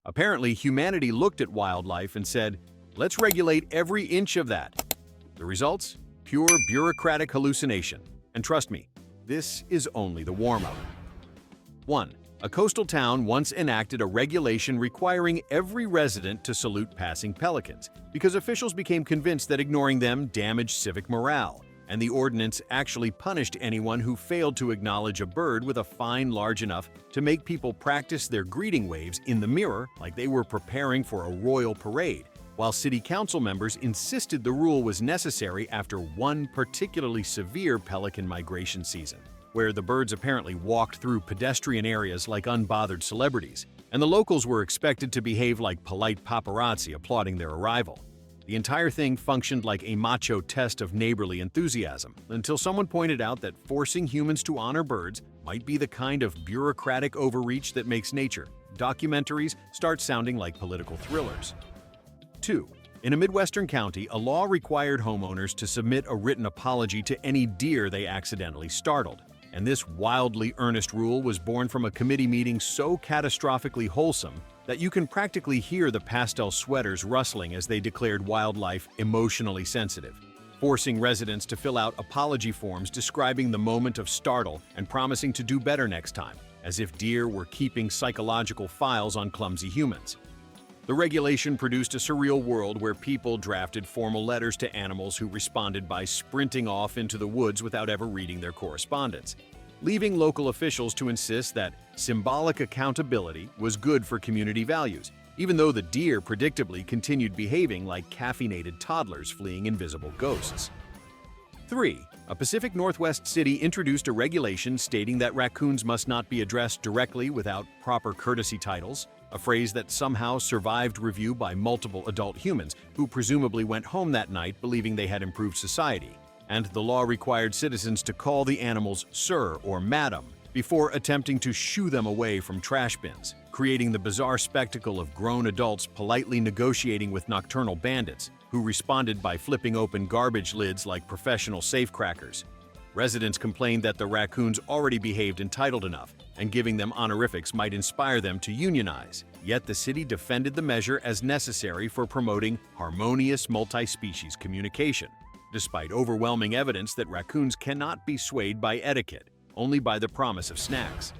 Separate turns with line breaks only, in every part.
Apparently, humanity looked at wildlife and said, let's regulate every inch of that. The results? Pure bureaucratic hallucination. And trust me, this is only the warm-up. 1. A coastal town once enacted a regulation requiring every resident to salute passing pelicans because officials became convinced that ignoring them damaged civic morale, and the ordinance actually punished anyone who failed to acknowledge a bird with a fine large enough to make people practice their greeting waves in the mirror like they were preparing for a royal parade, while city council members insisted the rule was necessary after one particularly severe pelican migration season, where the birds apparently walked through pedestrian areas like unbothered celebrities, and the locals were expected to behave like polite paparazzi applauding their arrival. The entire thing functioned like a macho test of neighborly enthusiasm, until someone pointed out that forcing humans to honor birds might be the kind of bureaucratic overreach that makes nature documentaries start sounding like political thrillers. 2. In a Midwestern county, a law required homeowners to submit a written apology to any deer they accidentally startled. And this wildly earnest rule was born from a committee meeting so catastrophically wholesome that you can practically hear the pastel sweaters rustling as they declared wildlife emotionally sensitive, forcing residents to fill out apology forms describing the moment of startle and promising to do better next time, as if deer were keeping psychological files on clumsy humans. The regulation produced a surreal world where people drafted formal letters to animals who responded by sprinting off into the woods without ever reading their correspondence, leaving local officials to insist that symbolic accountability was good for community values, even though the deer predictably continued behaving like caffeinated toddlers fleeing invisible ghosts. 3. A Pacific Northwest city introduced a regulation stating that raccoons must not be addressed directly without proper courtesy titles, a phrase that somehow survived review by multiple adult humans who presumably went home that night believing they had improved society, and the law required citizens to call the animals sir or madam before attempting to shoo them away from trash bins, creating the bizarre spectacle of grown adults politely negotiating with nocturnal bandits who responded by flipping open garbage lids like professional safecrackers. Residents complained that the raccoons already behaved entitled enough, and giving them honorifics might inspire them to unionize. Yet the city defended the measure as necessary for promoting harmonious multi-species communication, despite overwhelming evidence that raccoons cannot be swayed by etiquette, only by the promise of snacks.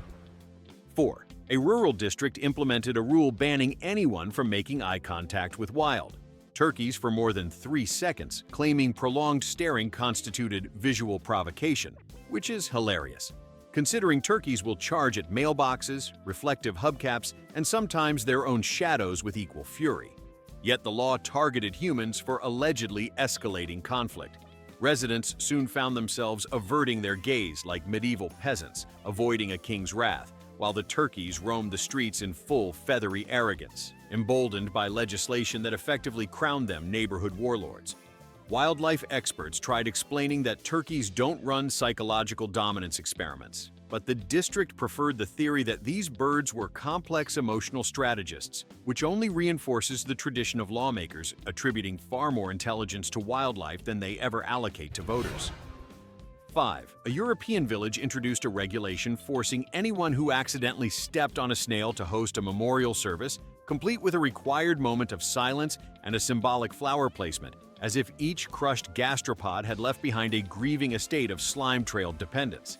4. A rural district implemented a rule banning anyone from making eye contact with wild turkeys for more than 3 seconds, claiming prolonged staring constituted visual provocation, which is hilarious, considering turkeys will charge at mailboxes, reflective hubcaps, and sometimes their own shadows with equal fury. Yet the law targeted humans for allegedly escalating conflict. Residents soon found themselves averting their gaze like medieval peasants, avoiding a king's wrath, while the turkeys roamed the streets in full feathery arrogance, emboldened by legislation that effectively crowned them neighborhood warlords. Wildlife experts tried explaining that turkeys don't run psychological dominance experiments, but the district preferred the theory that these birds were complex emotional strategists, which only reinforces the tradition of lawmakers attributing far more intelligence to wildlife than they ever allocate to voters. 5. A European village introduced a regulation forcing anyone who accidentally stepped on a snail to host a memorial service, complete with a required moment of silence and a symbolic flower placement, as if each crushed gastropod had left behind a grieving estate of slime-trailed dependents.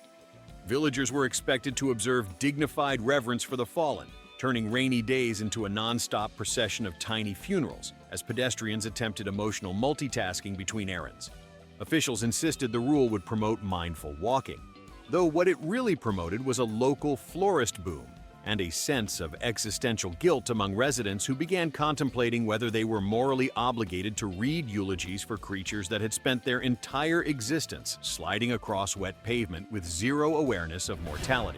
Villagers were expected to observe dignified reverence for the fallen, turning rainy days into a non-stop procession of tiny funerals, as pedestrians attempted emotional multitasking between errands. Officials insisted the rule would promote mindful walking, though what it really promoted was a local florist boom and a sense of existential guilt among residents who began contemplating whether they were morally obligated to read eulogies for creatures that had spent their entire existence sliding across wet pavement with zero awareness of mortality.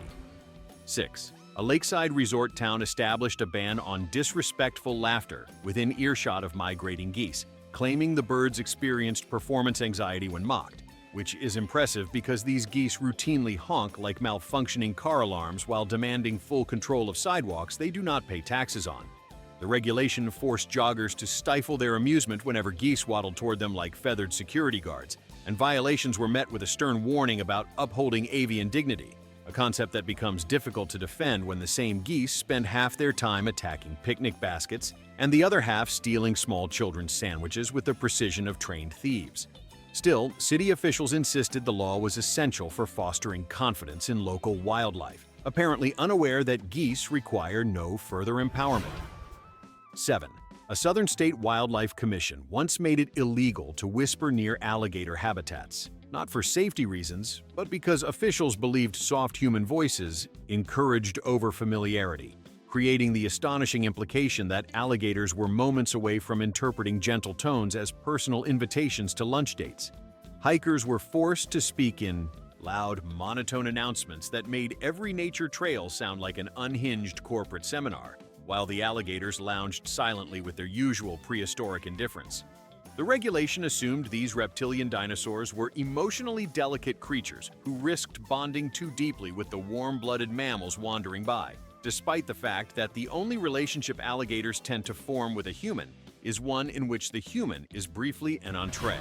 6. A lakeside resort town established a ban on disrespectful laughter within earshot of migrating geese, claiming the birds experienced performance anxiety when mocked, which is impressive because these geese routinely honk like malfunctioning car alarms while demanding full control of sidewalks they do not pay taxes on. The regulation forced joggers to stifle their amusement whenever geese waddled toward them like feathered security guards, and violations were met with a stern warning about upholding avian dignity. a concept that becomes difficult to defend when the same geese spend half their time attacking picnic baskets and the other half stealing small children's sandwiches with the precision of trained thieves. Still, city officials insisted the law was essential for fostering confidence in local wildlife, apparently unaware that geese require no further empowerment. 7. A Southern State Wildlife Commission once made it illegal to whisper near alligator habitats, not for safety reasons, but because officials believed soft human voices encouraged overfamiliarity, creating the astonishing implication that alligators were moments away from interpreting gentle tones as personal invitations to lunch dates. Hikers were forced to speak in loud, monotone announcements that made every nature trail sound like an unhinged corporate seminar, while the alligators lounged silently with their usual prehistoric indifference. The regulation assumed these reptilian dinosaurs were emotionally delicate creatures who risked bonding too deeply with the warm-blooded mammals wandering by, despite the fact that the only relationship alligators tend to form with a human is one in which the human is briefly an entree.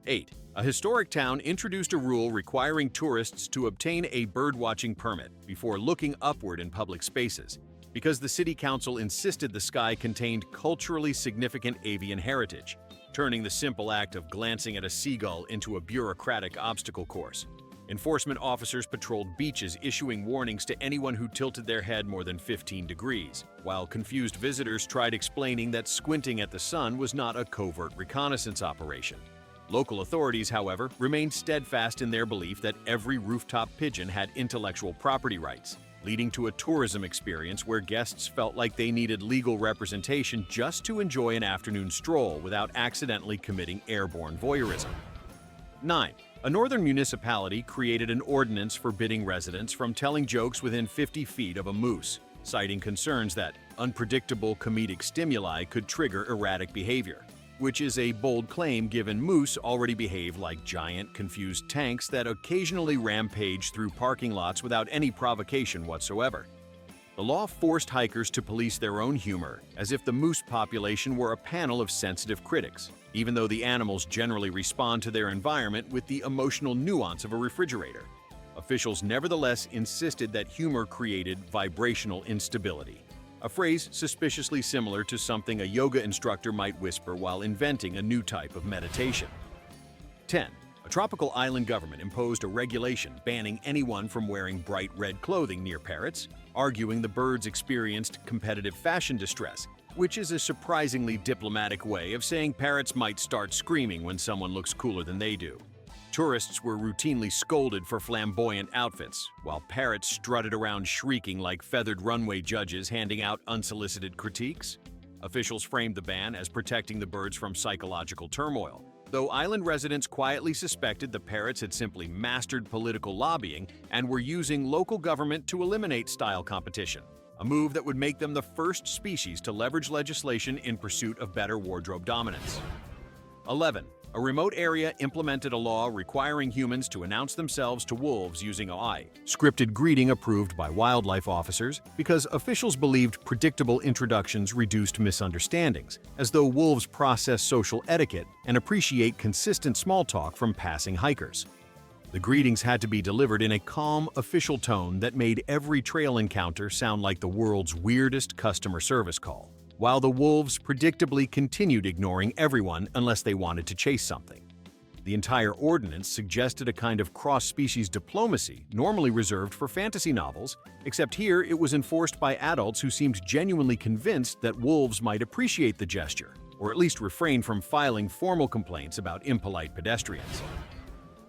8. A historic town introduced a rule requiring tourists to obtain a birdwatching permit before looking upward in public spaces, because the city council insisted the sky contained culturally significant avian heritage, turning the simple act of glancing at a seagull into a bureaucratic obstacle course. Enforcement officers patrolled beaches, issuing warnings to anyone who tilted their head more than 15 degrees, while confused visitors tried explaining that squinting at the sun was not a covert reconnaissance operation. Local authorities, however, remained steadfast in their belief that every rooftop pigeon had intellectual property rights, leading to a tourism experience where guests felt like they needed legal representation just to enjoy an afternoon stroll without accidentally committing airborne voyeurism. 9. A northern municipality created an ordinance forbidding residents from telling jokes within 50 feet of a moose, citing concerns that unpredictable comedic stimuli could trigger erratic behavior, which is a bold claim given moose already behave like giant, confused tanks that occasionally rampage through parking lots without any provocation whatsoever. The law forced hikers to police their own humor, as if the moose population were a panel of sensitive critics, even though the animals generally respond to their environment with the emotional nuance of a refrigerator. Officials nevertheless insisted that humor created vibrational instability, a phrase suspiciously similar to something a yoga instructor might whisper while inventing a new type of meditation. 10. A tropical island government imposed a regulation banning anyone from wearing bright red clothing near parrots, arguing the birds experienced competitive fashion distress, which is a surprisingly diplomatic way of saying parrots might start screaming when someone looks cooler than they do. Tourists were routinely scolded for flamboyant outfits, while parrots strutted around shrieking like feathered runway judges handing out unsolicited critiques. Officials framed the ban as protecting the birds from psychological turmoil, though island residents quietly suspected the parrots had simply mastered political lobbying and were using local government to eliminate style competition, a move that would make them the first species to leverage legislation in pursuit of better wardrobe dominance. 11. A remote area implemented a law requiring humans to announce themselves to wolves using a scripted greeting approved by wildlife officers because officials believed predictable introductions reduced misunderstandings, as though wolves process social etiquette and appreciate consistent small talk from passing hikers. The greetings had to be delivered in a calm, official tone that made every trail encounter sound like the world's weirdest customer service call, while the wolves predictably continued ignoring everyone unless they wanted to chase something. The entire ordinance suggested a kind of cross-species diplomacy normally reserved for fantasy novels, except here it was enforced by adults who seemed genuinely convinced that wolves might appreciate the gesture, or at least refrain from filing formal complaints about impolite pedestrians.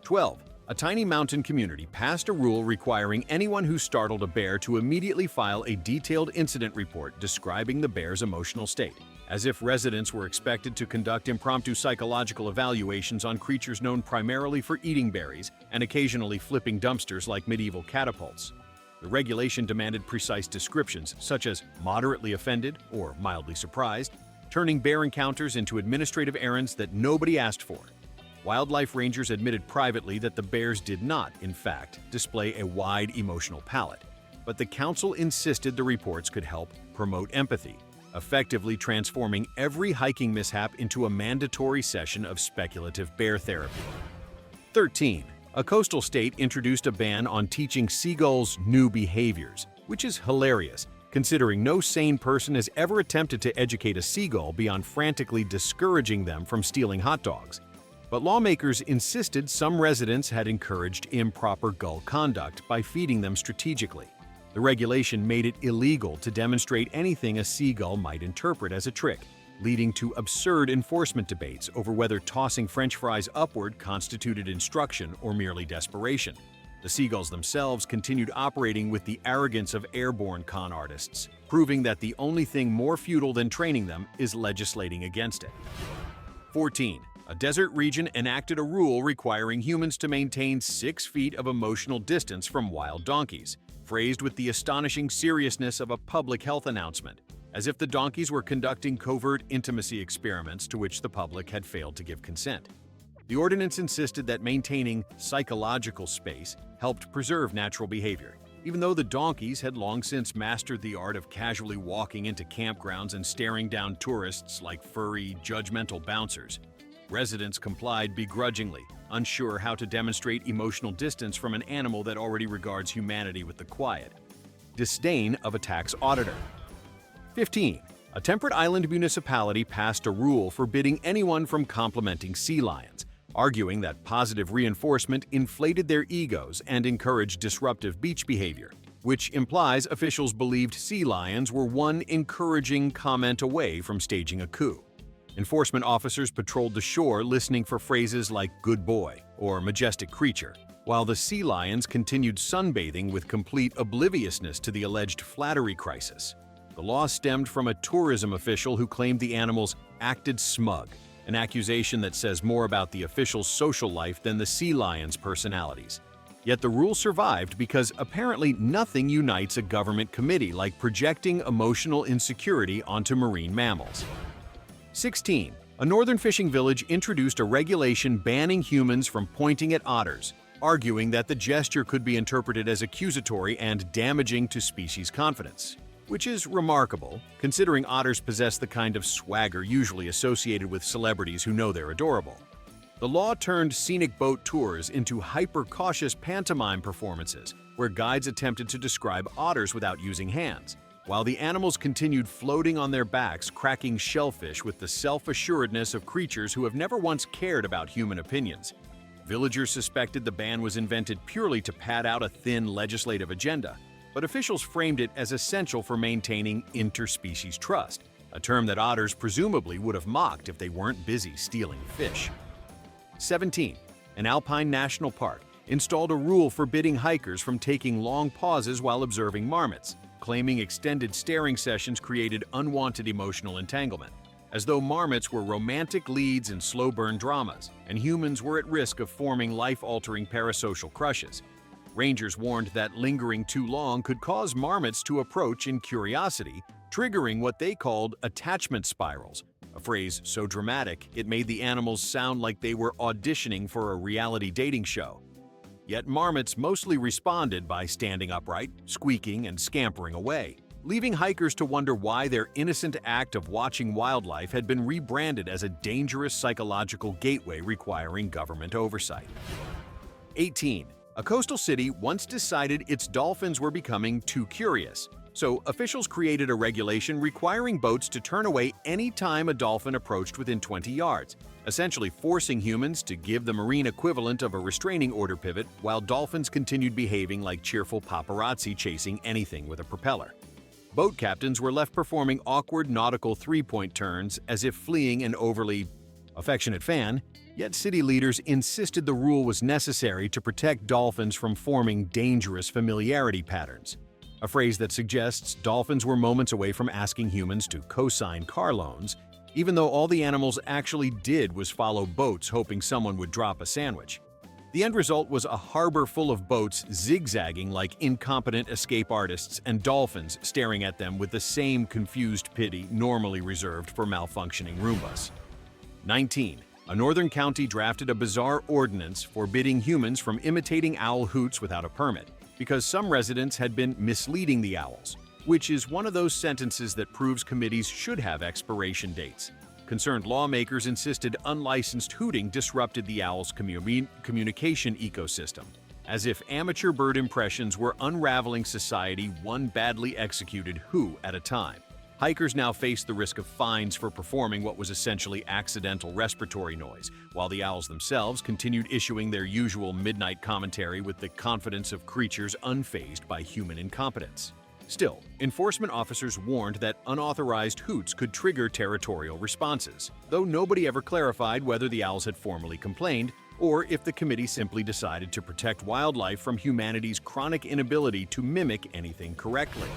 12. A tiny mountain community passed a rule requiring anyone who startled a bear to immediately file a detailed incident report describing the bear's emotional state, as if residents were expected to conduct impromptu psychological evaluations on creatures known primarily for eating berries and occasionally flipping dumpsters like medieval catapults. The regulation demanded precise descriptions, such as moderately offended or mildly surprised, turning bear encounters into administrative errands that nobody asked for. Wildlife rangers admitted privately that the bears did not, in fact, display a wide emotional palette, but the council insisted the reports could help promote empathy, effectively transforming every hiking mishap into a mandatory session of speculative bear therapy. 13. A coastal state introduced a ban on teaching seagulls new behaviors, which is hilarious, considering no sane person has ever attempted to educate a seagull beyond frantically discouraging them from stealing hot dogs. But lawmakers insisted some residents had encouraged improper gull conduct by feeding them strategically. The regulation made it illegal to demonstrate anything a seagull might interpret as a trick, leading to absurd enforcement debates over whether tossing French fries upward constituted instruction or merely desperation. The seagulls themselves continued operating with the arrogance of airborne con artists, proving that the only thing more futile than training them is legislating against it. 14. A desert region enacted a rule requiring humans to maintain 6 feet of emotional distance from wild donkeys, phrased with the astonishing seriousness of a public health announcement, as if the donkeys were conducting covert intimacy experiments to which the public had failed to give consent. The ordinance insisted that maintaining psychological space helped preserve natural behavior, even though the donkeys had long since mastered the art of casually walking into campgrounds and staring down tourists like furry, judgmental bouncers. Residents complied begrudgingly, unsure how to demonstrate emotional distance from an animal that already regards humanity with the quiet disdain of a tax auditor. 15. A temperate island municipality passed a rule forbidding anyone from complimenting sea lions, arguing that positive reinforcement inflated their egos and encouraged disruptive beach behavior, which implies officials believed sea lions were one encouraging comment away from staging a coup. Enforcement officers patrolled the shore listening for phrases like "good boy" or "majestic creature," while the sea lions continued sunbathing with complete obliviousness to the alleged flattery crisis. The law stemmed from a tourism official who claimed the animals acted smug, an accusation that says more about the official's social life than the sea lions' personalities. Yet the rule survived because apparently nothing unites a government committee like projecting emotional insecurity onto marine mammals. 16. A northern fishing village introduced a regulation banning humans from pointing at otters, arguing that the gesture could be interpreted as accusatory and damaging to species confidence, which is remarkable, considering otters possess the kind of swagger usually associated with celebrities who know they're adorable. The law turned scenic boat tours into hyper-cautious pantomime performances, where guides attempted to describe otters without using hands, while the animals continued floating on their backs, cracking shellfish with the self-assuredness of creatures who have never once cared about human opinions. Villagers suspected the ban was invented purely to pad out a thin legislative agenda, but officials framed it as essential for maintaining interspecies trust, a term that otters presumably would have mocked if they weren't busy stealing fish. 17. An alpine national park installed a rule forbidding hikers from taking long pauses while observing marmots, claiming extended staring sessions created unwanted emotional entanglement, as though marmots were romantic leads in slow-burn dramas, and humans were at risk of forming life-altering parasocial crushes. Rangers warned that lingering too long could cause marmots to approach in curiosity, triggering what they called attachment spirals, a phrase so dramatic it made the animals sound like they were auditioning for a reality dating show. Yet marmots mostly responded by standing upright, squeaking, and scampering away, leaving hikers to wonder why their innocent act of watching wildlife had been rebranded as a dangerous psychological gateway requiring government oversight. 18. A coastal city once decided its dolphins were becoming too curious, so officials created a regulation requiring boats to turn away any time a dolphin approached within 20 yards, essentially forcing humans to give the marine equivalent of a restraining order pivot while dolphins continued behaving like cheerful paparazzi chasing anything with a propeller. Boat captains were left performing awkward nautical three-point turns as if fleeing an overly affectionate fan, yet city leaders insisted the rule was necessary to protect dolphins from forming dangerous familiarity patterns, a phrase that suggests dolphins were moments away from asking humans to co-sign car loans, even though all the animals actually did was follow boats hoping someone would drop a sandwich. The end result was a harbor full of boats zigzagging like incompetent escape artists and dolphins staring at them with the same confused pity normally reserved for malfunctioning Roombas. 19. A northern county drafted a bizarre ordinance forbidding humans from imitating owl hoots without a permit, because some residents had been misleading the owls, which is one of those sentences that proves committees should have expiration dates. Concerned lawmakers insisted unlicensed hooting disrupted the owl's communication ecosystem, as if amateur bird impressions were unraveling society one badly executed hoo at a time. Hikers now faced the risk of fines for performing what was essentially accidental respiratory noise, while the owls themselves continued issuing their usual midnight commentary with the confidence of creatures unfazed by human incompetence. Still, enforcement officers warned that unauthorized hoots could trigger territorial responses, though nobody ever clarified whether the owls had formally complained or if the committee simply decided to protect wildlife from humanity's chronic inability to mimic anything correctly.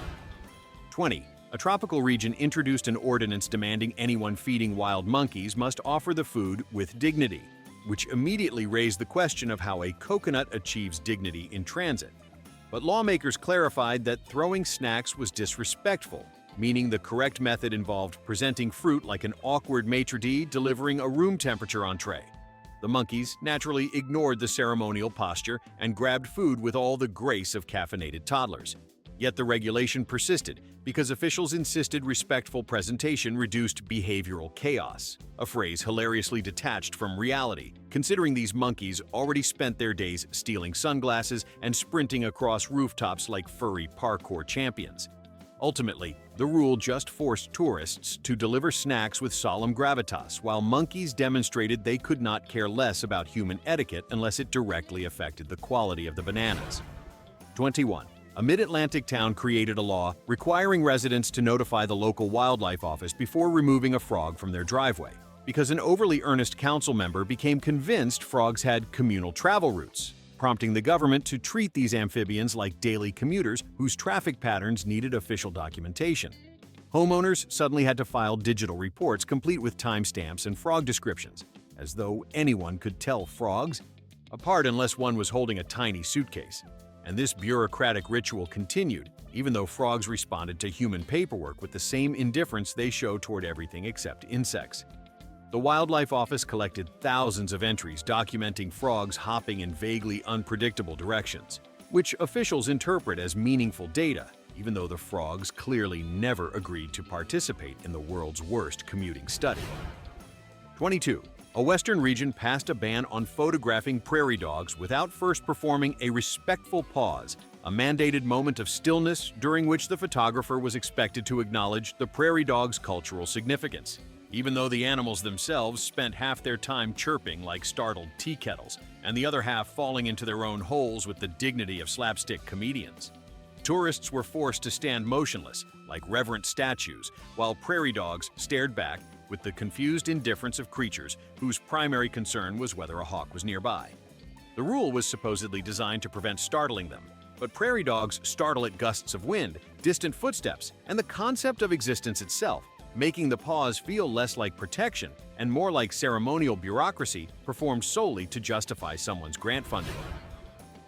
20. A tropical region introduced an ordinance demanding anyone feeding wild monkeys must offer the food with dignity, which immediately raised the question of how a coconut achieves dignity in transit. But lawmakers clarified that throwing snacks was disrespectful, meaning the correct method involved presenting fruit like an awkward maitre d' delivering a room temperature entree. The monkeys naturally ignored the ceremonial posture and grabbed food with all the grace of caffeinated toddlers. Yet the regulation persisted because officials insisted respectful presentation reduced behavioral chaos, a phrase hilariously detached from reality, considering these monkeys already spent their days stealing sunglasses and sprinting across rooftops like furry parkour champions. Ultimately, the rule just forced tourists to deliver snacks with solemn gravitas, while monkeys demonstrated they could not care less about human etiquette unless it directly affected the quality of the bananas. 21. A mid-Atlantic town created a law requiring residents to notify the local wildlife office before removing a frog from their driveway, because an overly earnest council member became convinced frogs had communal travel routes, prompting the government to treat these amphibians like daily commuters whose traffic patterns needed official documentation. Homeowners suddenly had to file digital reports complete with timestamps and frog descriptions, as though anyone could tell frogs apart unless one was holding a tiny suitcase. And this bureaucratic ritual continued, even though frogs responded to human paperwork with the same indifference they show toward everything except insects. The Wildlife Office collected thousands of entries documenting frogs hopping in vaguely unpredictable directions, which officials interpret as meaningful data, even though the frogs clearly never agreed to participate in the world's worst commuting study. 22. A western region passed a ban on photographing prairie dogs without first performing a respectful pause, a mandated moment of stillness during which the photographer was expected to acknowledge the prairie dog's cultural significance, even though the animals themselves spent half their time chirping like startled tea kettles, and the other half falling into their own holes with the dignity of slapstick comedians. Tourists were forced to stand motionless, like reverent statues, while prairie dogs stared back with the confused indifference of creatures whose primary concern was whether a hawk was nearby. The rule was supposedly designed to prevent startling them, but prairie dogs startle at gusts of wind, distant footsteps, and the concept of existence itself, making the pause feel less like protection and more like ceremonial bureaucracy performed solely to justify someone's grant funding.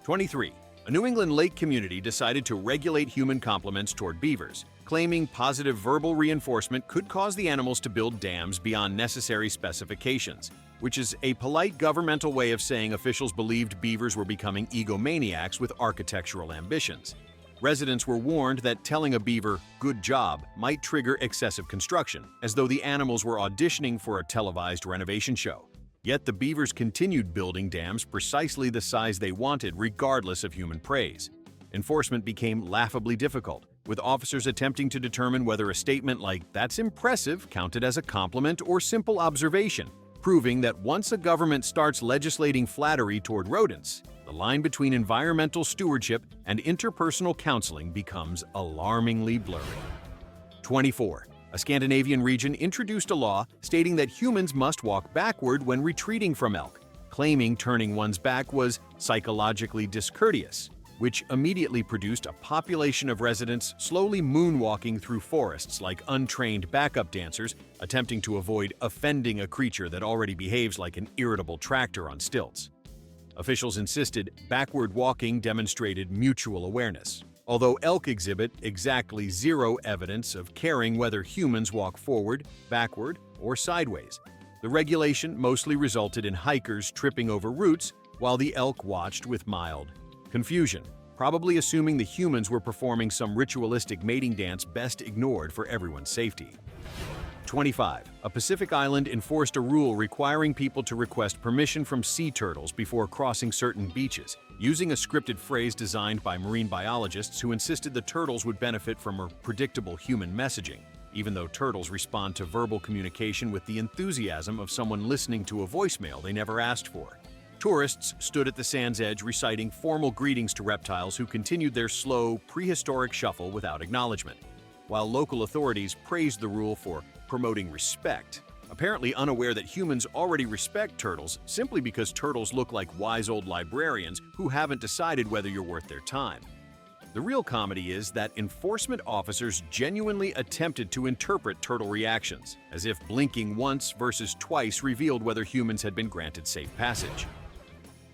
23. A New England lake community decided to regulate human compliments toward beavers, claiming positive verbal reinforcement could cause the animals to build dams beyond necessary specifications, which is a polite governmental way of saying officials believed beavers were becoming egomaniacs with architectural ambitions. Residents were warned that telling a beaver, "good job," might trigger excessive construction, as though the animals were auditioning for a televised renovation show. Yet the beavers continued building dams precisely the size they wanted regardless of human praise. Enforcement became laughably difficult, with officers attempting to determine whether a statement like "that's impressive" counted as a compliment or simple observation, proving that once a government starts legislating flattery toward rodents, the line between environmental stewardship and interpersonal counseling becomes alarmingly blurry. 24. A Scandinavian region introduced a law stating that humans must walk backward when retreating from elk, claiming turning one's back was psychologically discourteous, which immediately produced a population of residents slowly moonwalking through forests like untrained backup dancers, attempting to avoid offending a creature that already behaves like an irritable tractor on stilts. Officials insisted backward walking demonstrated mutual awareness, although elk exhibit exactly zero evidence of caring whether humans walk forward, backward, or sideways. The regulation mostly resulted in hikers tripping over roots while the elk watched with mild confusion, probably assuming the humans were performing some ritualistic mating dance best ignored for everyone's safety. 25. A Pacific island enforced a rule requiring people to request permission from sea turtles before crossing certain beaches, using a scripted phrase designed by marine biologists who insisted the turtles would benefit from a predictable human messaging, even though turtles respond to verbal communication with the enthusiasm of someone listening to a voicemail they never asked for. Tourists stood at the sand's edge reciting formal greetings to reptiles who continued their slow, prehistoric shuffle without acknowledgement, while local authorities praised the rule for promoting respect, apparently unaware that humans already respect turtles simply because turtles look like wise old librarians who haven't decided whether you're worth their time. The real comedy is that enforcement officers genuinely attempted to interpret turtle reactions, as if blinking once versus twice revealed whether humans had been granted safe passage.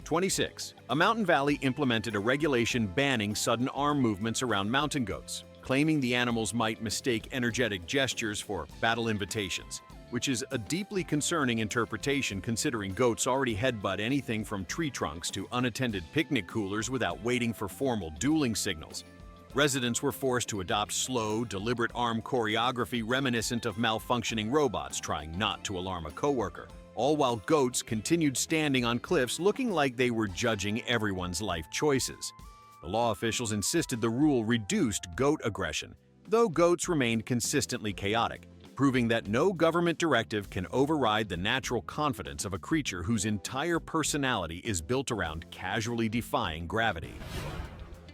26. A mountain valley implemented a regulation banning sudden arm movements around mountain goats, claiming the animals might mistake energetic gestures for battle invitations, which is a deeply concerning interpretation considering goats already headbutt anything from tree trunks to unattended picnic coolers without waiting for formal dueling signals. Residents were forced to adopt slow, deliberate arm choreography reminiscent of malfunctioning robots trying not to alarm a coworker, all while goats continued standing on cliffs looking like they were judging everyone's life choices. The law officials insisted the rule reduced goat aggression, though goats remained consistently chaotic, proving that no government directive can override the natural confidence of a creature whose entire personality is built around casually defying gravity.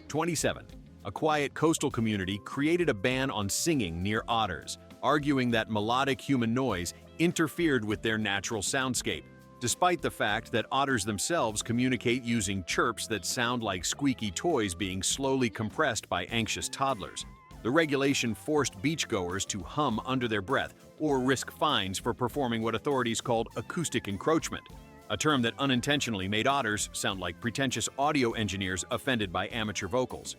27. A quiet coastal community created a ban on singing near otters, arguing that melodic human noise interfered with their natural soundscape, despite the fact that otters themselves communicate using chirps that sound like squeaky toys being slowly compressed by anxious toddlers. The regulation forced beachgoers to hum under their breath or risk fines for performing what authorities called acoustic encroachment, a term that unintentionally made otters sound like pretentious audio engineers offended by amateur vocals.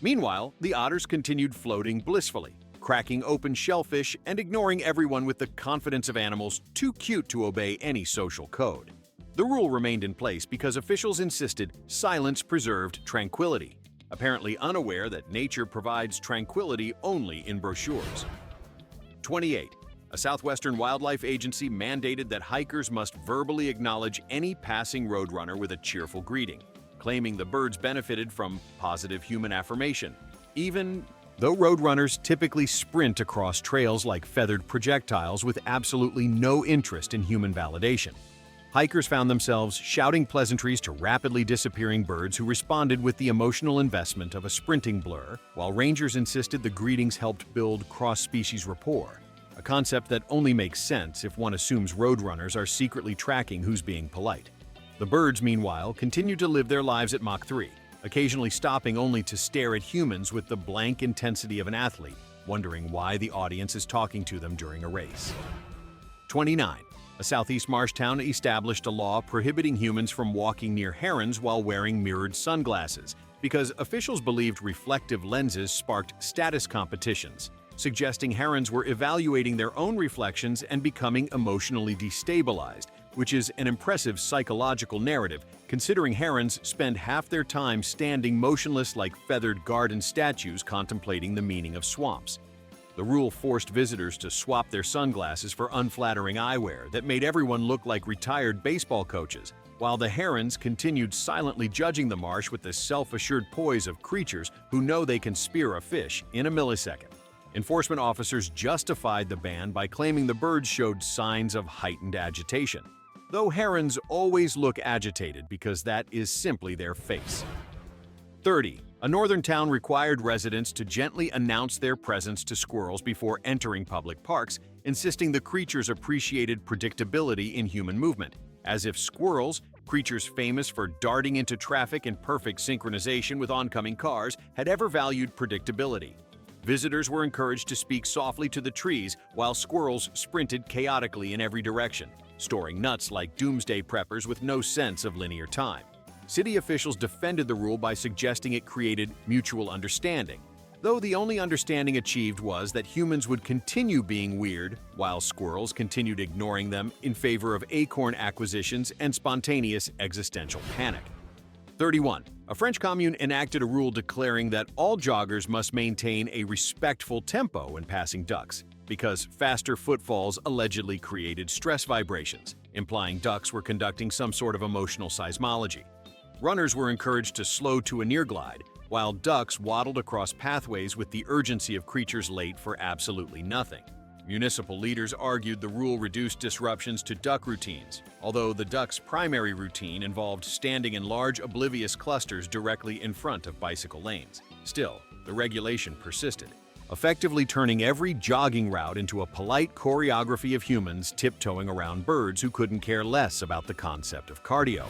Meanwhile, the otters continued floating blissfully, cracking open shellfish and ignoring everyone with the confidence of animals too cute to obey any social code. The rule remained in place because officials insisted silence preserved tranquility, apparently unaware that nature provides tranquility only in brochures. 28. A Southwestern wildlife agency mandated that hikers must verbally acknowledge any passing roadrunner with a cheerful greeting, claiming the birds benefited from positive human affirmation, even though roadrunners typically sprint across trails like feathered projectiles with absolutely no interest in human validation. Hikers found themselves shouting pleasantries to rapidly disappearing birds who responded with the emotional investment of a sprinting blur, while rangers insisted the greetings helped build cross-species rapport, a concept that only makes sense if one assumes roadrunners are secretly tracking who's being polite. The birds, meanwhile, continued to live their lives at Mach 3, occasionally stopping only to stare at humans with the blank intensity of an athlete, wondering why the audience is talking to them during a race. 29. A southeast marsh town established a law prohibiting humans from walking near herons while wearing mirrored sunglasses because officials believed reflective lenses sparked status competitions, suggesting herons were evaluating their own reflections and becoming emotionally destabilized, which is an impressive psychological narrative, considering herons spend half their time standing motionless like feathered garden statues contemplating the meaning of swamps. The rule forced visitors to swap their sunglasses for unflattering eyewear that made everyone look like retired baseball coaches, while the herons continued silently judging the marsh with the self-assured poise of creatures who know they can spear a fish in a millisecond. Enforcement officers justified the ban by claiming the birds showed signs of heightened agitation, though herons always look agitated because that is simply their face. 30. A northern town required residents to gently announce their presence to squirrels before entering public parks, insisting the creatures appreciated predictability in human movement, as if squirrels, creatures famous for darting into traffic in perfect synchronization with oncoming cars, had ever valued predictability. Visitors were encouraged to speak softly to the trees while squirrels sprinted chaotically in every direction, storing nuts like doomsday preppers with no sense of linear time. City officials defended the rule by suggesting it created mutual understanding, though the only understanding achieved was that humans would continue being weird while squirrels continued ignoring them in favor of acorn acquisitions and spontaneous existential panic. 31. A French commune enacted a rule declaring that all joggers must maintain a respectful tempo when passing ducks, because faster footfalls allegedly created stress vibrations, implying ducks were conducting some sort of emotional seismology. Runners were encouraged to slow to a near glide, while ducks waddled across pathways with the urgency of creatures late for absolutely nothing. Municipal leaders argued the rule reduced disruptions to duck routines, although the duck's primary routine involved standing in large oblivious clusters directly in front of bicycle lanes. Still, the regulation persisted, effectively turning every jogging route into a polite choreography of humans tiptoeing around birds who couldn't care less about the concept of cardio.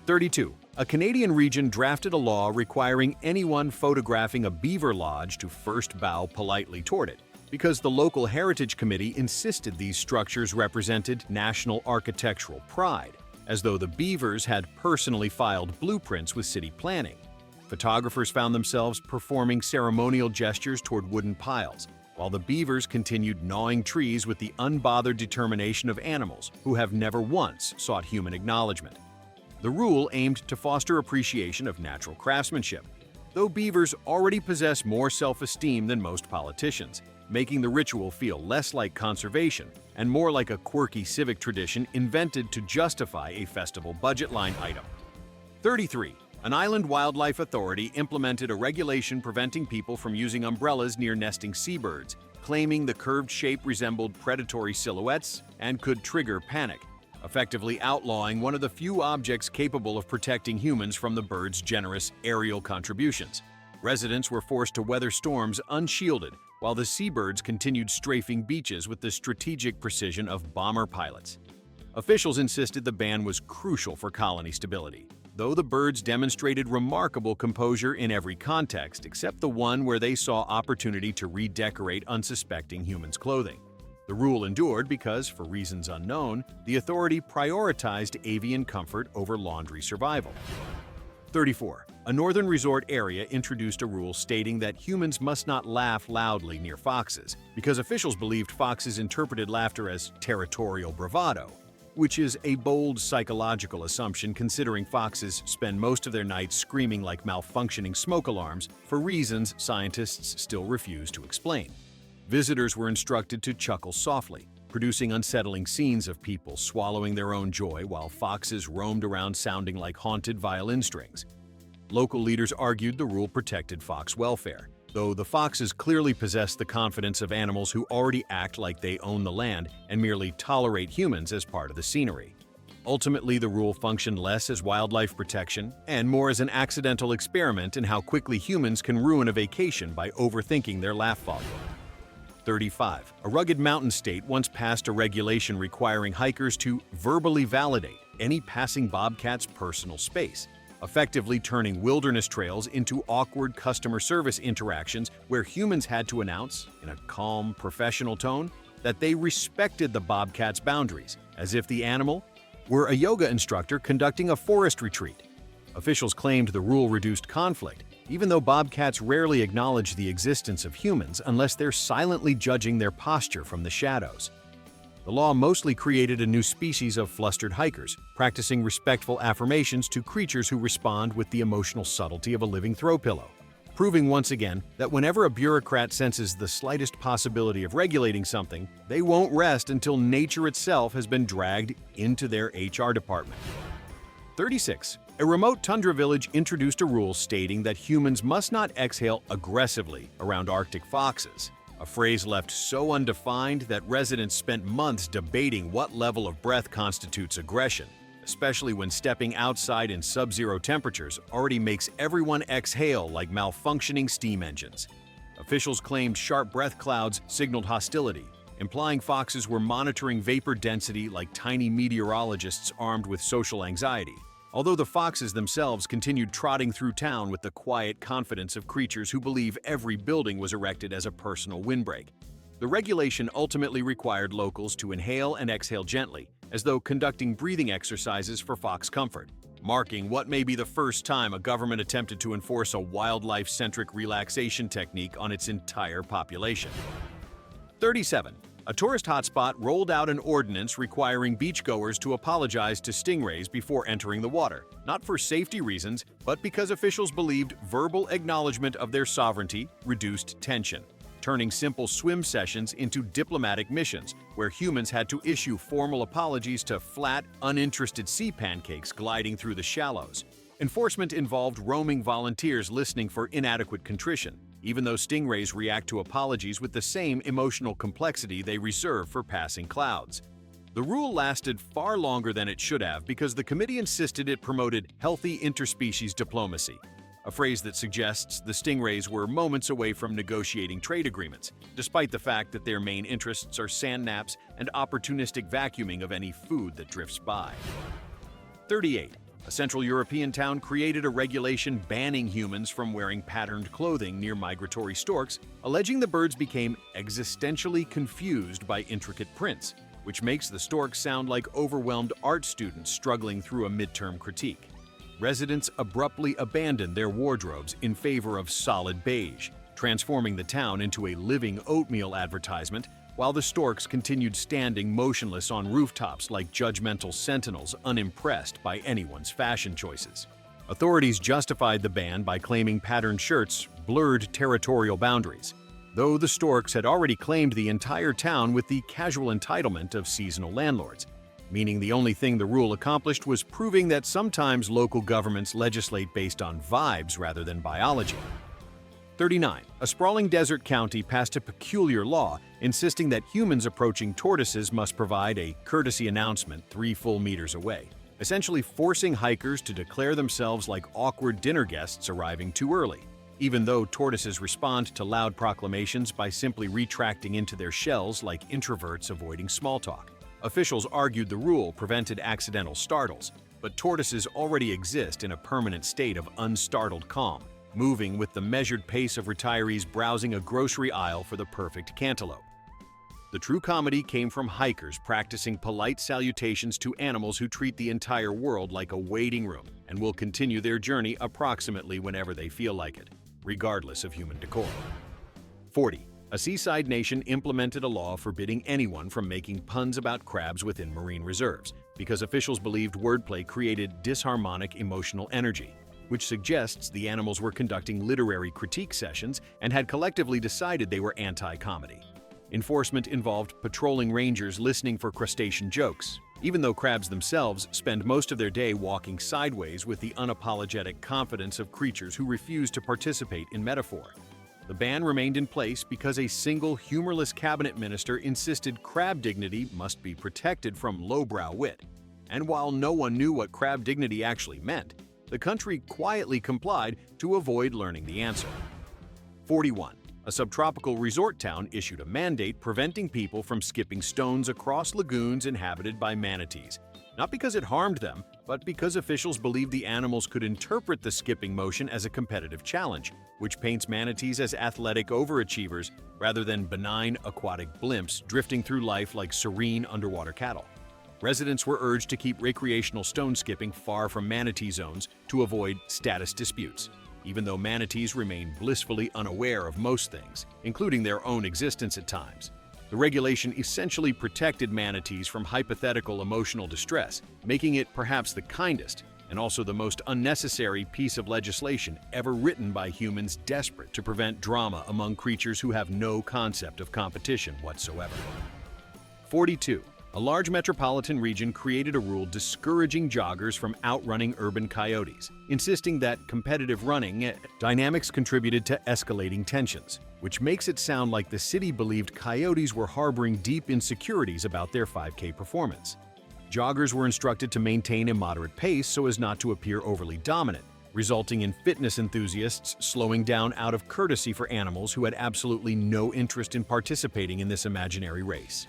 32. A Canadian region drafted a law requiring anyone photographing a beaver lodge to first bow politely toward it, because the local heritage committee insisted these structures represented national architectural pride, as though the beavers had personally filed blueprints with city planning. Photographers found themselves performing ceremonial gestures toward wooden piles, while the beavers continued gnawing trees with the unbothered determination of animals who have never once sought human acknowledgement. The rule aimed to foster appreciation of natural craftsmanship, though beavers already possess more self-esteem than most politicians, making the ritual feel less like conservation and more like a quirky civic tradition invented to justify a festival budget line item. 33. An island wildlife authority implemented a regulation preventing people from using umbrellas near nesting seabirds, claiming the curved shape resembled predatory silhouettes and could trigger panic, effectively outlawing one of the few objects capable of protecting humans from the bird's generous aerial contributions. Residents were forced to weather storms unshielded, while the seabirds continued strafing beaches with the strategic precision of bomber pilots. Officials insisted the ban was crucial for colony stability, though the birds demonstrated remarkable composure in every context except the one where they saw opportunity to redecorate unsuspecting humans' clothing. The rule endured because, for reasons unknown, the authority prioritized avian comfort over laundry survival. 34. A northern resort area introduced a rule stating that humans must not laugh loudly near foxes, because officials believed foxes interpreted laughter as territorial bravado, which is a bold psychological assumption considering foxes spend most of their nights screaming like malfunctioning smoke alarms for reasons scientists still refuse to explain. Visitors were instructed to chuckle softly, producing unsettling scenes of people swallowing their own joy while foxes roamed around sounding like haunted violin strings. Local leaders argued the rule protected fox welfare, though the foxes clearly possess the confidence of animals who already act like they own the land and merely tolerate humans as part of the scenery. Ultimately, the rule functioned less as wildlife protection and more as an accidental experiment in how quickly humans can ruin a vacation by overthinking their laugh volume. 35. A rugged mountain state once passed a regulation requiring hikers to verbally validate any passing bobcat's personal space, effectively turning wilderness trails into awkward customer service interactions where humans had to announce, in a calm, professional tone, that they respected the bobcat's boundaries, as if the animal were a yoga instructor conducting a forest retreat. Officials claimed the rule reduced conflict, even though bobcats rarely acknowledge the existence of humans unless they're silently judging their posture from the shadows. The law mostly created a new species of flustered hikers, practicing respectful affirmations to creatures who respond with the emotional subtlety of a living throw pillow, proving once again that whenever a bureaucrat senses the slightest possibility of regulating something, they won't rest until nature itself has been dragged into their HR department. 36. A remote tundra village introduced a rule stating that humans must not exhale aggressively around Arctic foxes, a phrase left so undefined that residents spent months debating what level of breath constitutes aggression, especially when stepping outside in sub-zero temperatures already makes everyone exhale like malfunctioning steam engines. Officials claimed sharp breath clouds signaled hostility, implying foxes were monitoring vapor density like tiny meteorologists armed with social anxiety, although the foxes themselves continued trotting through town with the quiet confidence of creatures who believe every building was erected as a personal windbreak. The regulation ultimately required locals to inhale and exhale gently, as though conducting breathing exercises for fox comfort, marking what may be the first time a government attempted to enforce a wildlife-centric relaxation technique on its entire population. 37. A tourist hotspot rolled out an ordinance requiring beachgoers to apologize to stingrays before entering the water, not for safety reasons, but because officials believed verbal acknowledgement of their sovereignty reduced tension. turning simple swim sessions into diplomatic missions where humans had to issue formal apologies to flat, uninterested sea pancakes gliding through the shallows. Enforcement involved roaming volunteers listening for inadequate contrition, even though stingrays react to apologies with the same emotional complexity they reserve for passing clouds. The rule lasted far longer than it should have because the committee insisted it promoted healthy interspecies diplomacy, a phrase that suggests the stingrays were moments away from negotiating trade agreements, despite the fact that their main interests are sand naps and opportunistic vacuuming of any food that drifts by. 38. A Central European town created a regulation banning humans from wearing patterned clothing near migratory storks, alleging the birds became existentially confused by intricate prints, which makes the storks sound like overwhelmed art students struggling through a midterm critique. Residents abruptly abandoned their wardrobes in favor of solid beige, transforming the town into a living oatmeal advertisement, while the storks continued standing motionless on rooftops like judgmental sentinels unimpressed by anyone's fashion choices. Authorities justified the ban by claiming patterned shirts blurred territorial boundaries, though the storks had already claimed the entire town with the casual entitlement of seasonal landlords, meaning the only thing the rule accomplished was proving that sometimes local governments legislate based on vibes rather than biology. 39. A sprawling desert county passed a peculiar law insisting that humans approaching tortoises must provide a courtesy announcement 3 full meters away, essentially forcing hikers to declare themselves like awkward dinner guests arriving too early, even though tortoises respond to loud proclamations by simply retracting into their shells like introverts avoiding small talk. Officials argued the rule prevented accidental startles, but tortoises already exist in a permanent state of unstartled calm, moving with the measured pace of retirees browsing a grocery aisle for the perfect cantaloupe. The true comedy came from hikers practicing polite salutations to animals who treat the entire world like a waiting room and will continue their journey approximately whenever they feel like it, regardless of human decor. 40. A seaside nation implemented a law forbidding anyone from making puns about crabs within marine reserves because officials believed wordplay created disharmonic emotional energy, which suggests the animals were conducting literary critique sessions and had collectively decided they were anti-comedy. Enforcement involved patrolling rangers listening for crustacean jokes, even though crabs themselves spend most of their day walking sideways with the unapologetic confidence of creatures who refuse to participate in metaphor. The ban remained in place because a single humorless cabinet minister insisted crab dignity must be protected from lowbrow wit. And while no one knew what crab dignity actually meant, the country quietly complied to avoid learning the answer. 41. A subtropical resort town issued a mandate preventing people from skipping stones across lagoons inhabited by manatees, not because it harmed them, but because officials believed the animals could interpret the skipping motion as a competitive challenge, which paints manatees as athletic overachievers rather than benign aquatic blimps drifting through life like serene underwater cattle. Residents were urged to keep recreational stone skipping far from manatee zones to avoid status disputes, even though manatees remain blissfully unaware of most things, including their own existence at times. The regulation essentially protected manatees from hypothetical emotional distress, making it perhaps the kindest and also the most unnecessary piece of legislation ever written by humans desperate to prevent drama among creatures who have no concept of competition whatsoever. 42. A large metropolitan region created a rule discouraging joggers from outrunning urban coyotes, insisting that competitive running dynamics contributed to escalating tensions, which makes it sound like the city believed coyotes were harboring deep insecurities about their 5K performance. Joggers were instructed to maintain a moderate pace so as not to appear overly dominant, resulting in fitness enthusiasts slowing down out of courtesy for animals who had absolutely no interest in participating in this imaginary race.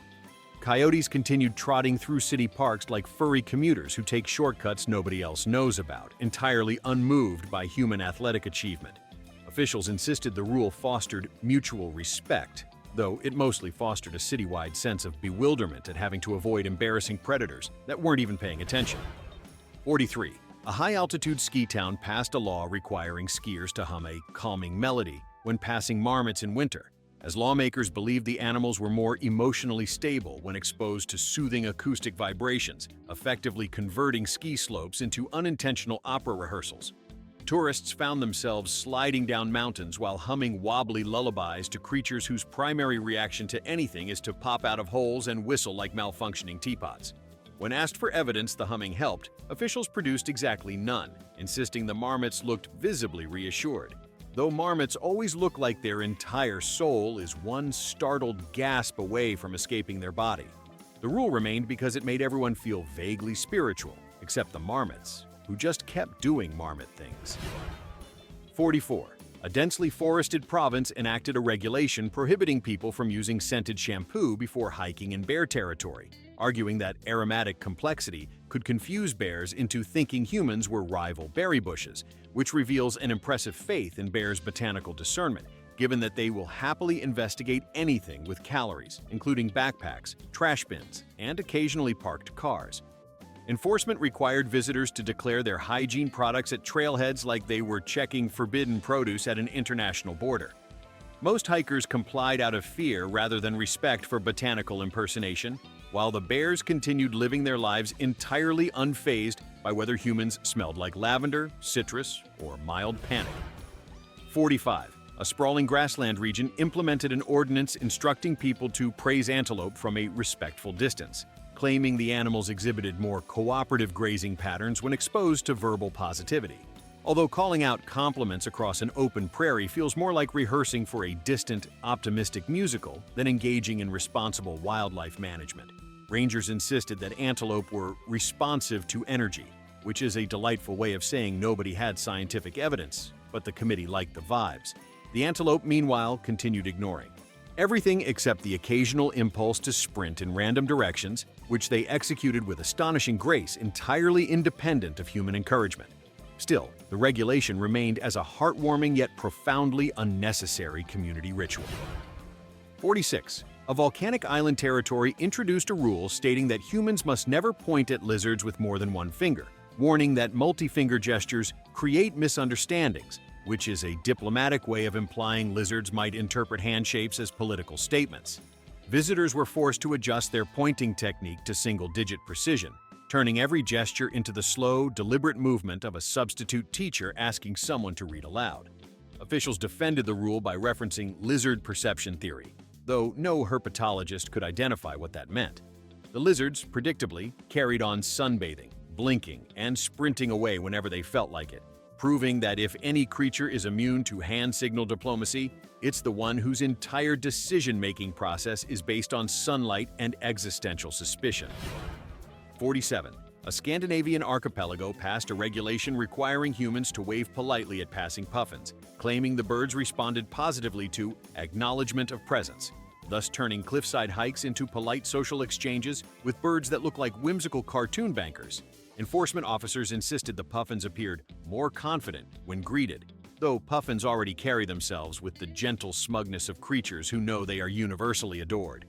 Coyotes continued trotting through city parks like furry commuters who take shortcuts nobody else knows about, entirely unmoved by human athletic achievement. Officials insisted the rule fostered mutual respect, though it mostly fostered a citywide sense of bewilderment at having to avoid embarrassing predators that weren't even paying attention. 43. A high-altitude ski town passed a law requiring skiers to hum a calming melody when passing marmots in winter, as lawmakers believed the animals were more emotionally stable when exposed to soothing acoustic vibrations, effectively converting ski slopes into unintentional opera rehearsals. Tourists found themselves sliding down mountains while humming wobbly lullabies to creatures whose primary reaction to anything is to pop out of holes and whistle like malfunctioning teapots. When asked for evidence the humming helped, officials produced exactly none, insisting the marmots looked visibly reassured. Though marmots always look like their entire soul is one startled gasp away from escaping their body. The rule remained because it made everyone feel vaguely spiritual, except the marmots, who just kept doing marmot things. 44. A densely forested province enacted a regulation prohibiting people from using scented shampoo before hiking in bear territory, arguing that aromatic complexity could confuse bears into thinking humans were rival berry bushes, which reveals an impressive faith in bears' botanical discernment, given that they will happily investigate anything with calories, including backpacks, trash bins, and occasionally parked cars. Enforcement required visitors to declare their hygiene products at trailheads like they were checking forbidden produce at an international border. Most hikers complied out of fear rather than respect for botanical impersonation, while the bears continued living their lives entirely unfazed by whether humans smelled like lavender, citrus, or mild panic. 45. A sprawling grassland region implemented an ordinance instructing people to praise antelope from a respectful distance, claiming the animals exhibited more cooperative grazing patterns when exposed to verbal positivity. Although calling out compliments across an open prairie feels more like rehearsing for a distant, optimistic musical than engaging in responsible wildlife management. Rangers insisted that antelope were responsive to energy, which is a delightful way of saying nobody had scientific evidence, but the committee liked the vibes. The antelope, meanwhile, continued ignoring everything except the occasional impulse to sprint in random directions, which they executed with astonishing grace, entirely independent of human encouragement. Still, the regulation remained as a heartwarming yet profoundly unnecessary community ritual. 46. A volcanic island territory introduced a rule stating that humans must never point at lizards with more than one finger, warning that multi-finger gestures create misunderstandings, which is a diplomatic way of implying lizards might interpret hand shapes as political statements. Visitors were forced to adjust their pointing technique to single-digit precision, turning every gesture into the slow, deliberate movement of a substitute teacher asking someone to read aloud. Officials defended the rule by referencing lizard perception theory, though no herpetologist could identify what that meant. The lizards, predictably, carried on sunbathing, blinking, and sprinting away whenever they felt like it, proving that if any creature is immune to hand signal diplomacy, it's the one whose entire decision-making process is based on sunlight and existential suspicion. 47. A Scandinavian archipelago passed a regulation requiring humans to wave politely at passing puffins, claiming the birds responded positively to acknowledgement of presence, thus turning cliffside hikes into polite social exchanges with birds that look like whimsical cartoon bankers. Enforcement officers insisted the puffins appeared more confident when greeted, though puffins already carry themselves with the gentle smugness of creatures who know they are universally adored.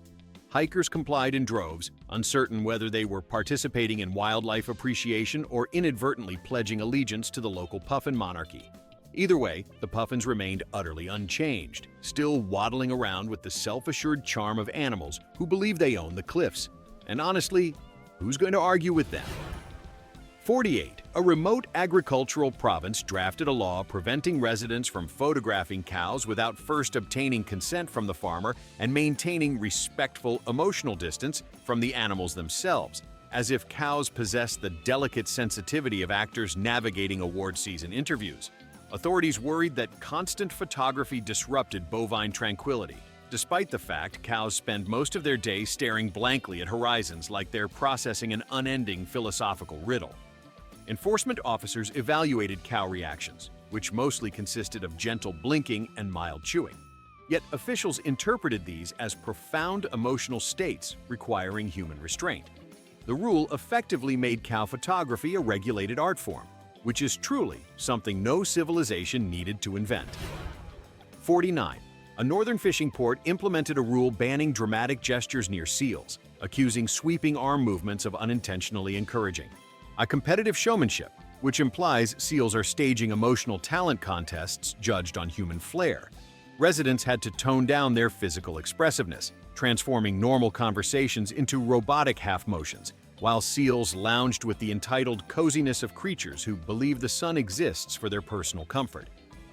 Hikers complied in droves, uncertain whether they were participating in wildlife appreciation or inadvertently pledging allegiance to the local puffin monarchy. Either way, the puffins remained utterly unchanged, still waddling around with the self-assured charm of animals who believe they own the cliffs. And honestly, who's going to argue with them? 48. A remote agricultural province drafted a law preventing residents from photographing cows without first obtaining consent from the farmer and maintaining respectful emotional distance from the animals themselves, as if cows possess the delicate sensitivity of actors navigating award season interviews. Authorities worried that constant photography disrupted bovine tranquility, despite the fact cows spend most of their day staring blankly at horizons like they're processing an unending philosophical riddle. Enforcement officers evaluated cow reactions, which mostly consisted of gentle blinking and mild chewing. Yet officials interpreted these as profound emotional states requiring human restraint. The rule effectively made cow photography a regulated art form, which is truly something no civilization needed to invent. 49. A northern fishing port implemented a rule banning dramatic gestures near seals, accusing sweeping arm movements of unintentionally encouraging a competitive showmanship, which implies seals are staging emotional talent contests judged on human flair. Residents had to tone down their physical expressiveness, transforming normal conversations into robotic half motions, while seals lounged with the entitled coziness of creatures who believe the sun exists for their personal comfort.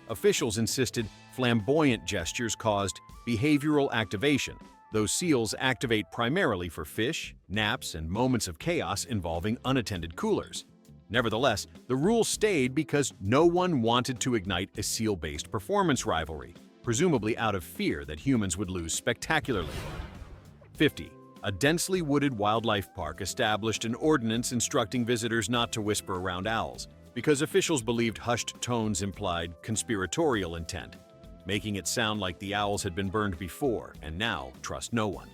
Officials insisted flamboyant gestures caused behavioral activation, though seals activate primarily for fish, naps, and moments of chaos involving unattended coolers. Nevertheless, the rule stayed because no one wanted to ignite a seal-based performance rivalry, presumably out of fear that humans would lose spectacularly. 50. A densely wooded wildlife park established an ordinance instructing visitors not to whisper around owls, because officials believed hushed tones implied conspiratorial intent, making it sound like the owls had been burned before and now trust no one.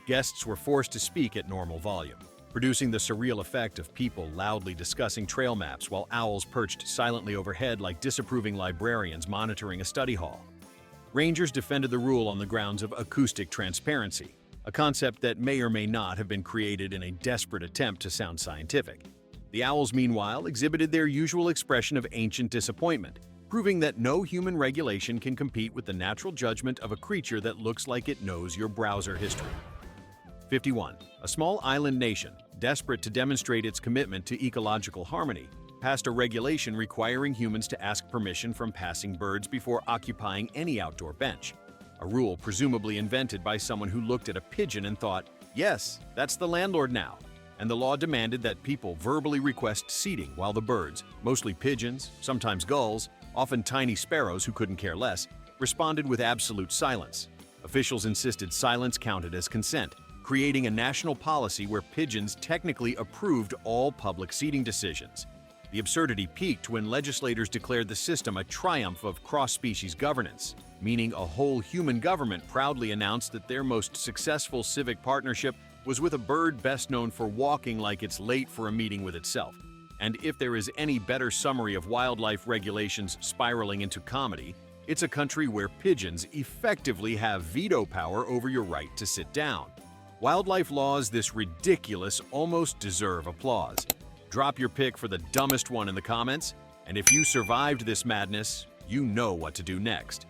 Guests were forced to speak at normal volume, producing the surreal effect of people loudly discussing trail maps while owls perched silently overhead like disapproving librarians monitoring a study hall. Rangers defended the rule on the grounds of acoustic transparency, a concept that may or may not have been created in a desperate attempt to sound scientific. The owls, meanwhile, exhibited their usual expression of ancient disappointment, proving that no human regulation can compete with the natural judgment of a creature that looks like it knows your browser history. 51. A small island nation, desperate to demonstrate its commitment to ecological harmony, passed a regulation requiring humans to ask permission from passing birds before occupying any outdoor bench. A rule presumably invented by someone who looked at a pigeon and thought, "Yes, that's the landlord now." And the law demanded that people verbally request seating while the birds, mostly pigeons, sometimes gulls, often tiny sparrows who couldn't care less, responded with absolute silence. Officials insisted silence counted as consent, creating a national policy where pigeons technically approved all public seating decisions. The absurdity peaked when legislators declared the system a triumph of cross-species governance, meaning a whole human government proudly announced that their most successful civic partnership was with a bird best known for walking like it's late for a meeting with itself. And if there is any better summary of wildlife regulations spiraling into comedy, it's a country where pigeons effectively have veto power over your right to sit down. Wildlife laws this ridiculous almost deserve applause. Drop your pick for the dumbest one in the comments, and if you survived this madness, you know what to do next.